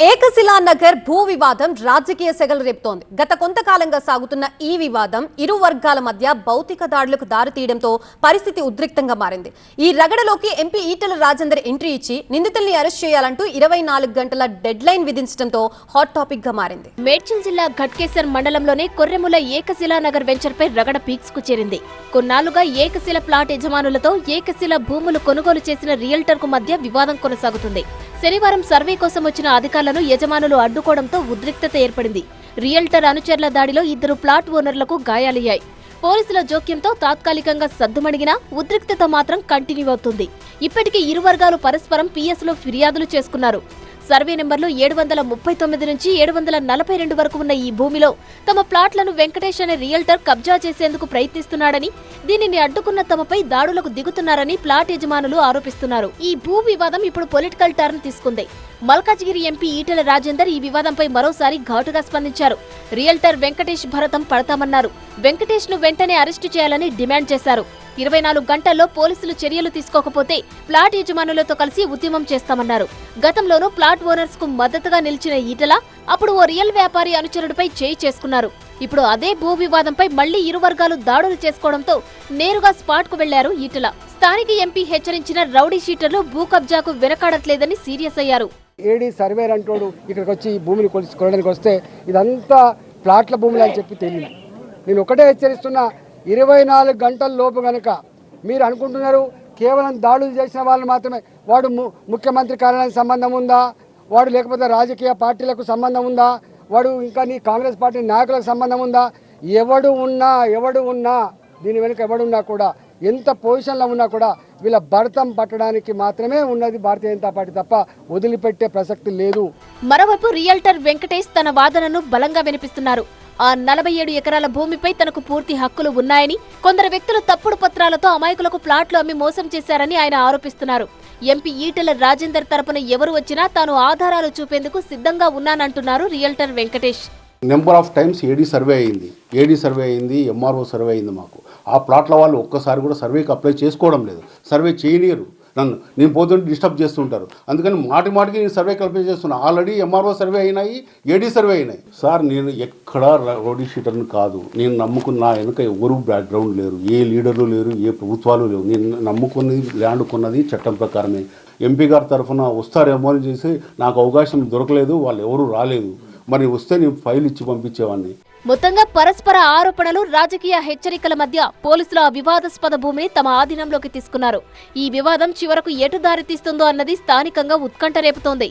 ఏకశిలా నగర్ భూ వివాదం రాజకీయ సెగలు రేపుతోంది. గత కొంతకాలంగా సాగుతున్న ఈ వివాదం ఇరు వర్గాల మధ్య భౌతిక దాడులకు దారితీయడంతో పరిస్థితి ఉద్రిక్తంగా మారింది. ఈ రగడలోకి ఎంపీ ఈటెల రాజేందర్ ఎంట్రీ ఇచ్చి నిందితుల్ని అరెస్ట్ చేయాలంటూ 24 గంటల డెడ్ లైన్ విధించడంతో హాట్ టాపిక్ గా మారింది. మేడ్చల్ జిల్లా ఘట్కేసర్ మండలంలోని కొర్రెముల ఏకశిలా నగర్ వెంచర్ పై రగడ పీక్స్ కు చేరింది. కొన్నాళ్లుగా ఏకశిల ప్లాట్ యజమానులతో ఏకశిల భూములు కొనుగోలు చేసిన రియల్టర్ కు మధ్య వివాదం కొనసాగుతుంది. శనివారం సర్వే కోసం వచ్చిన అధికారులను యజమానులు అడ్డుకోవడంతో ఉద్రిక్తత ఏర్పడింది. రియల్టర్ అనుచరుల దాడిలో 2 ప్లాట్ ఓనర్లకు గాయాలయ్యాయి. పోలీసుల జోక్యంతో తాత్కాలికంగా సద్దుమణిగినా ఉద్రిక్తత మాత్రం కంటిన్యూ అవుతుంది. ఇప్పటికీ ఇరు వర్గాలు పరస్పరం పిఎస్లో ఫిర్యాదులు చేసుకున్నారు. సర్వే నెంబర్లు 739 నుంచి 742 వరకు ఉన్న ఈ భూమిలో తమ ప్లాట్లను వెంకటేష్ అనే రియల్టర్ కబ్జా చేసేందుకు ప్రయత్నిస్తున్నాడని, దీనిని అడ్డుకున్న తమపై దాడులకు దిగుతున్నారని ప్లాట్ యజమానులు ఆరోపిస్తున్నారు. ఈ భూ వివాదం ఇప్పుడు పొలిటికల్ టర్న్ తీసుకుంది. మల్కాజ్గిరి ఎంపీ ఈటెల రాజేందర్ ఈ వివాదంపై మరోసారి ఘాటుగా స్పందించారు. రియల్టర్ వెంకటేష్ భరతం పడతామన్నారు. వెంకటేష్ ను వెంటనే అరెస్టు చేయాలని డిమాండ్ చేశారు. 24 గంటల్లో పోలీసులు చర్యలు తీసుకోకపోతే ప్లాట్ యజమానులతో కలిసి ఉద్యమం చేస్తామన్నారు. గతంలోనూ ప్లాట్ ఓనర్స్ కు మద్దతుగా నిలిచిన ఈటెల అప్పుడు ఓ రియల్ వ్యాపారి అనుచరుడిపై చేయి చేసుకున్నారు. ఇప్పుడు అదే భూ వివాదంపై మళ్లీ ఇరు వర్గాలు దాడులు చేసుకోవడంతో నేరుగా స్పాట్ కు వెళ్లారు ఈటెల. స్థానిక ఎంపీ హెచ్చరించిన రౌడీ షీటర్లు భూ కబ్జాకు వెనకాడట్లేదని సీరియస్ అయ్యారు. ఏడీ సర్వేర్ అంటోడు ఇక్కడికి వచ్చి ఈ భూమిని కొనడానికి వస్తే ఇదంతా ప్లాట్ల భూములు అని చెప్పి తెలియదు. నేను ఒకటే హెచ్చరిస్తున్నా, 24 గంటల లోపు గనక మీరు అనుకుంటున్నారు కేవలం దాడులు చేసిన వాళ్ళు మాత్రమే, వాడు ముఖ్యమంత్రి కార్యాలయానికి సంబంధం ఉందా, వాడు లేకపోతే రాజకీయ పార్టీలకు సంబంధం ఉందా, వాడు ఇంకా నీ కాంగ్రెస్ పార్టీ నాయకులకు సంబంధం ఉందా, ఎవడు ఉన్నా దీని వెనుక ఎవడున్నా కూడా, ఎంత పొజిషన్లో ఉన్నా కూడా వీళ్ళ భర్తం పట్టడానికి మాత్రమే ఉన్నది భారతీయ జనతా పార్టీ తప్ప వదిలిపెట్టే ప్రసక్తి లేదు. మరోవైపు రియల్టర్ వెంకటేష్ తన వాదనను బలంగా వినిపిస్తున్నారు. ఆ 47 ఎకరాల భూమిపై తనకు పూర్తి హక్కులు ఉన్నాయని, కొందరు వ్యక్తులు తప్పుడు పత్రాలతో అమాయకులకు ప్లాట్లు అమ్మి మోసం చేశారని ఆయన ఆరోపిస్తున్నారు. ఎంపీ ఈటెల రాజేందర్ తరపున ఎవరు వచ్చినా తాను ఆధారాలు చూపేందుకు సిద్ధంగా ఉన్నానంటున్నారు realtor Venkatesh. Number of times AD survey అయింది, ఎంఆర్ఓ సర్వే అయింది. మాకు ఆ ప్లాట్ల వాళ్ళు ఒక్కసారి కూడా సర్వేకి అప్లై చేసుకోవడం లేదు, సర్వే చేయలేరు. నేను పోతుంటే డిస్టర్బ్ చేస్తుంటారు. అందుకని మాటికి నేను సర్వేకి అప్లై చేస్తున్నా. ఆల్రెడీ ఎంఆర్ఓ సర్వే అయినాయి, ఏడీ సర్వే అయినాయి. సార్ నేను ఎక్కడా రౌడీ షీటర్ని కాదు. నేను నమ్ముకున్న నా వెనుక ఎవరు బ్యాక్గ్రౌండ్ లేరు, ఏ లీడర్లు లేరు, ఏ ప్రభుత్వాలు లేవు. నేను నమ్ముకున్నది ల్యాండ్ కొన్నది చట్టం ప్రకారమే. ఎంపీ గారి తరఫున వస్తారేమో అని చేసి నాకు అవకాశం దొరకలేదు, వాళ్ళు ఎవరు రాలేదు. మరి వస్తే నేను ఫైల్ ఇచ్చి పంపించేవాడిని. మొత్తంగా పరస్పర ఆరోపణలు, రాజకీయ హెచ్చరికల మధ్య పోలీసులు ఆ వివాదాస్పద భూమిని తమ ఆధీనంలోకి తీసుకున్నారు. ఈ వివాదం చివరకు ఎటు దారి తీస్తుందో అన్నది స్థానికంగా ఉత్కంఠ రేపుతోంది.